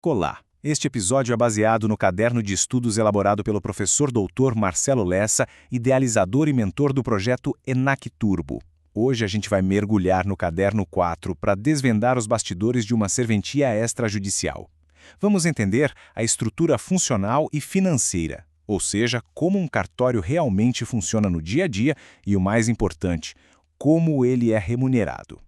Olá! Este episódio é baseado no caderno de estudos elaborado pelo professor doutor Marcelo Lessa, idealizador e mentor do projeto ENAC Turbo. Hoje a gente vai mergulhar no caderno 4 para desvendar os bastidores de uma serventia extrajudicial. Vamos entender a estrutura funcional e financeira, ou seja, como um cartório realmente funciona no dia a dia e, o mais importante, como ele é remunerado.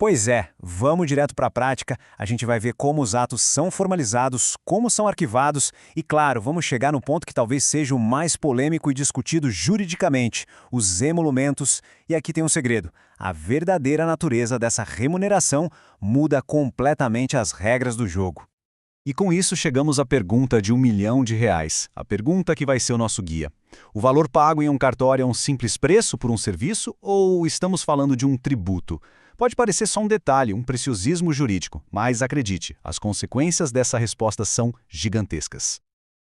Pois é, vamos direto para a prática, a gente vai ver como os atos são formalizados, como são arquivados e, claro, vamos chegar no ponto que talvez seja o mais polêmico e discutido juridicamente, os emolumentos. E aqui tem um segredo, a verdadeira natureza dessa remuneração muda completamente as regras do jogo. E com isso chegamos à pergunta de R$1 milhão, a pergunta que vai ser o nosso guia. O valor pago em um cartório é um simples preço por um serviço ou estamos falando de um tributo? Pode parecer só um detalhe, um preciosismo jurídico, mas acredite, as consequências dessa resposta são gigantescas.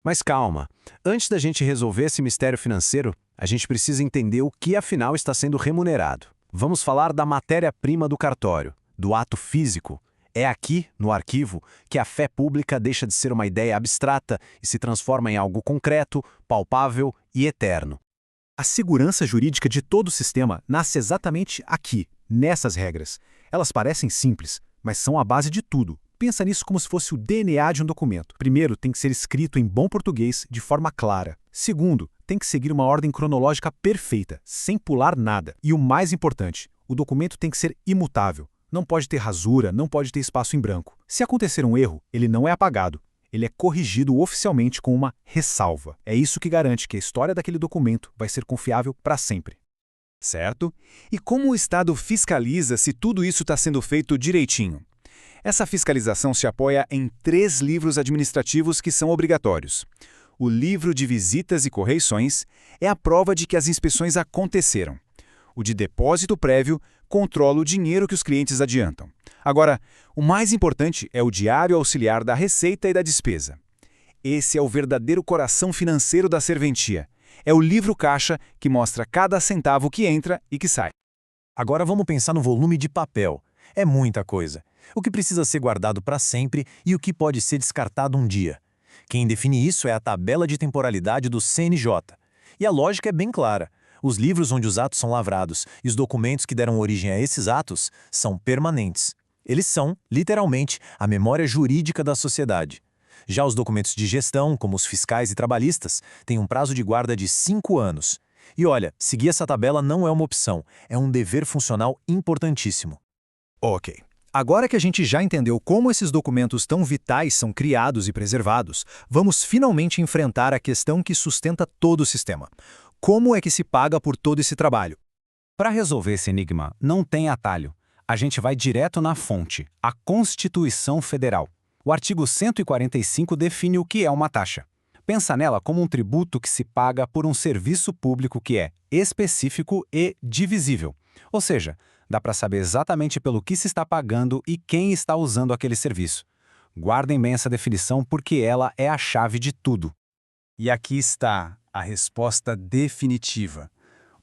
Mas calma, antes da gente resolver esse mistério financeiro, a gente precisa entender o que afinal está sendo remunerado. Vamos falar da matéria-prima do cartório, do ato físico. É aqui, no arquivo, que a fé pública deixa de ser uma ideia abstrata e se transforma em algo concreto, palpável e eterno. A segurança jurídica de todo o sistema nasce exatamente aqui, nessas regras. Elas parecem simples, mas são a base de tudo. Pensa nisso como se fosse o DNA de um documento. Primeiro, tem que ser escrito em bom português, de forma clara. Segundo, tem que seguir uma ordem cronológica perfeita, sem pular nada. E o mais importante, o documento tem que ser imutável. Não pode ter rasura, não pode ter espaço em branco. Se acontecer um erro, ele não é apagado. Ele é corrigido oficialmente com uma ressalva. É isso que garante que a história daquele documento vai ser confiável para sempre. Certo? E como o Estado fiscaliza se tudo isso está sendo feito direitinho? Essa fiscalização se apoia em 3 livros administrativos que são obrigatórios. O livro de visitas e correições é a prova de que as inspeções aconteceram. O de depósito prévio controla o dinheiro que os clientes adiantam. Agora, o mais importante é o diário auxiliar da receita e da despesa. Esse é o verdadeiro coração financeiro da serventia. É o livro caixa que mostra cada centavo que entra e que sai. Agora vamos pensar no volume de papel. É muita coisa. O que precisa ser guardado para sempre e o que pode ser descartado um dia. Quem define isso é a tabela de temporalidade do CNJ. E a lógica é bem clara. Os livros onde os atos são lavrados e os documentos que deram origem a esses atos são permanentes. Eles são, literalmente, a memória jurídica da sociedade. Já os documentos de gestão, como os fiscais e trabalhistas, têm um prazo de guarda de 5 anos. E olha, seguir essa tabela não é uma opção, é um dever funcional importantíssimo. Ok. Agora que a gente já entendeu como esses documentos tão vitais são criados e preservados, vamos finalmente enfrentar a questão que sustenta todo o sistema. Como é que se paga por todo esse trabalho? Para resolver esse enigma, não tem atalho. A gente vai direto na fonte, a Constituição Federal. O artigo 145 define o que é uma taxa. Pensa nela como um tributo que se paga por um serviço público que é específico e divisível. Ou seja, dá para saber exatamente pelo que se está pagando e quem está usando aquele serviço. Guardem bem essa definição porque ela é a chave de tudo. E aqui está a resposta definitiva.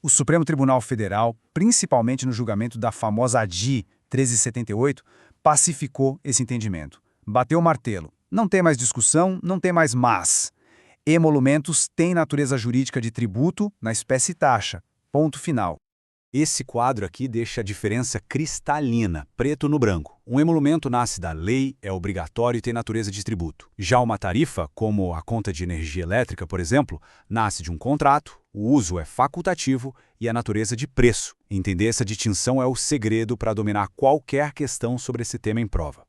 O Supremo Tribunal Federal, principalmente no julgamento da famosa ADI 1378, pacificou esse entendimento. Bateu o martelo. Não tem mais discussão, não tem mais mas. Emolumentos têm natureza jurídica de tributo na espécie taxa. Ponto final. Esse quadro aqui deixa a diferença cristalina, preto no branco. Um emolumento nasce da lei, é obrigatório e tem natureza de tributo. Já uma tarifa, como a conta de energia elétrica, por exemplo, nasce de um contrato, o uso é facultativo e a natureza de preço. Entender essa distinção é o segredo para dominar qualquer questão sobre esse tema em prova.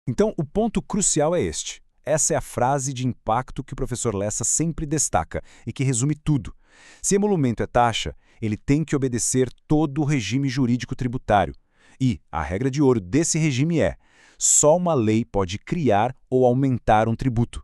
Então, o ponto crucial é este. Essa é a frase de impacto que o professor Lessa sempre destaca e que resume tudo. Se emolumento é taxa, ele tem que obedecer todo o regime jurídico tributário. E a regra de ouro desse regime é: só uma lei pode criar ou aumentar um tributo.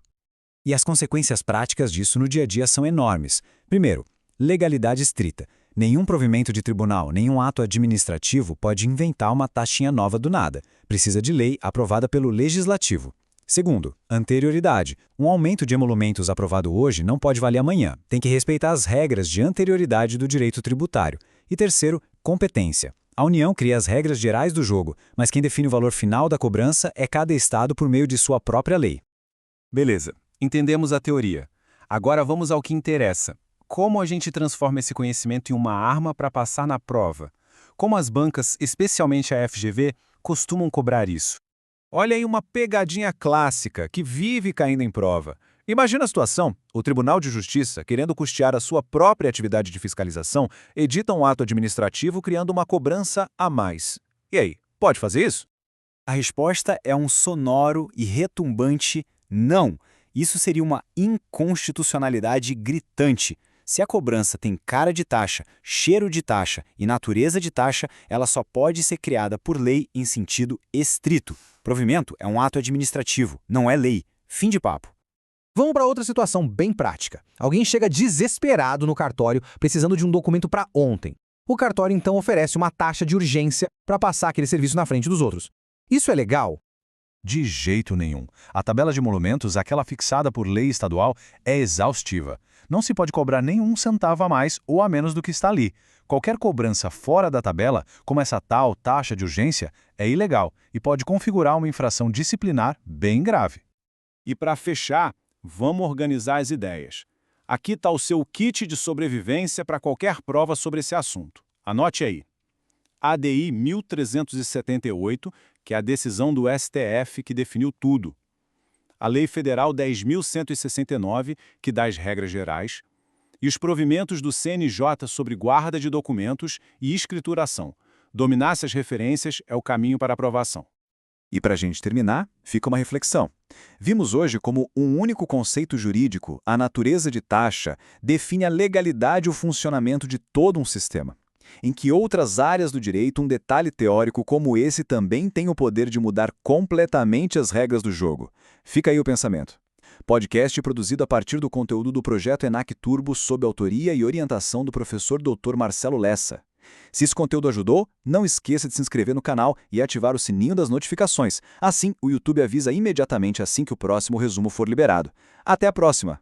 E as consequências práticas disso no dia a dia são enormes. Primeiro, legalidade estrita. Nenhum provimento de tribunal, nenhum ato administrativo pode inventar uma taxinha nova do nada. Precisa de lei aprovada pelo Legislativo. Segundo, anterioridade. Um aumento de emolumentos aprovado hoje não pode valer amanhã. Tem que respeitar as regras de anterioridade do direito tributário. E terceiro, competência. A União cria as regras gerais do jogo, mas quem define o valor final da cobrança é cada estado por meio de sua própria lei. Beleza, entendemos a teoria. Agora vamos ao que interessa. Como a gente transforma esse conhecimento em uma arma para passar na prova? Como as bancas, especialmente a FGV, costumam cobrar isso? Olha aí uma pegadinha clássica que vive caindo em prova. Imagina a situação: o Tribunal de Justiça, querendo custear a sua própria atividade de fiscalização, edita um ato administrativo criando uma cobrança a mais. E aí, pode fazer isso? A resposta é um sonoro e retumbante não. Isso seria uma inconstitucionalidade gritante. Se a cobrança tem cara de taxa, cheiro de taxa e natureza de taxa, ela só pode ser criada por lei em sentido estrito. Provimento é um ato administrativo, não é lei. Fim de papo. Vamos para outra situação bem prática. Alguém chega desesperado no cartório, precisando de um documento para ontem. O cartório então oferece uma taxa de urgência para passar aquele serviço na frente dos outros. Isso é legal? De jeito nenhum. A tabela de emolumentos, aquela fixada por lei estadual, é exaustiva. Não se pode cobrar nenhum centavo a mais ou a menos do que está ali. Qualquer cobrança fora da tabela, como essa tal taxa de urgência, é ilegal e pode configurar uma infração disciplinar bem grave. E para fechar, vamos organizar as ideias. Aqui está o seu kit de sobrevivência para qualquer prova sobre esse assunto. Anote aí. ADI 1378, que é a decisão do STF que definiu tudo. A Lei Federal 10.169, que dá as regras gerais. E os provimentos do CNJ sobre guarda de documentos e escrituração. Dominar essas referências é o caminho para a aprovação. E para a gente terminar, fica uma reflexão. Vimos hoje como um único conceito jurídico, a natureza de taxa, define a legalidade e o funcionamento de todo um sistema. Em que outras áreas do direito, um detalhe teórico como esse também tem o poder de mudar completamente as regras do jogo. Fica aí o pensamento. Podcast produzido a partir do conteúdo do projeto ENAC Turbo sob autoria e orientação do professor Dr. Marcelo Lessa. Se esse conteúdo ajudou, não esqueça de se inscrever no canal e ativar o sininho das notificações. Assim, o YouTube avisa imediatamente assim que o próximo resumo for liberado. Até a próxima!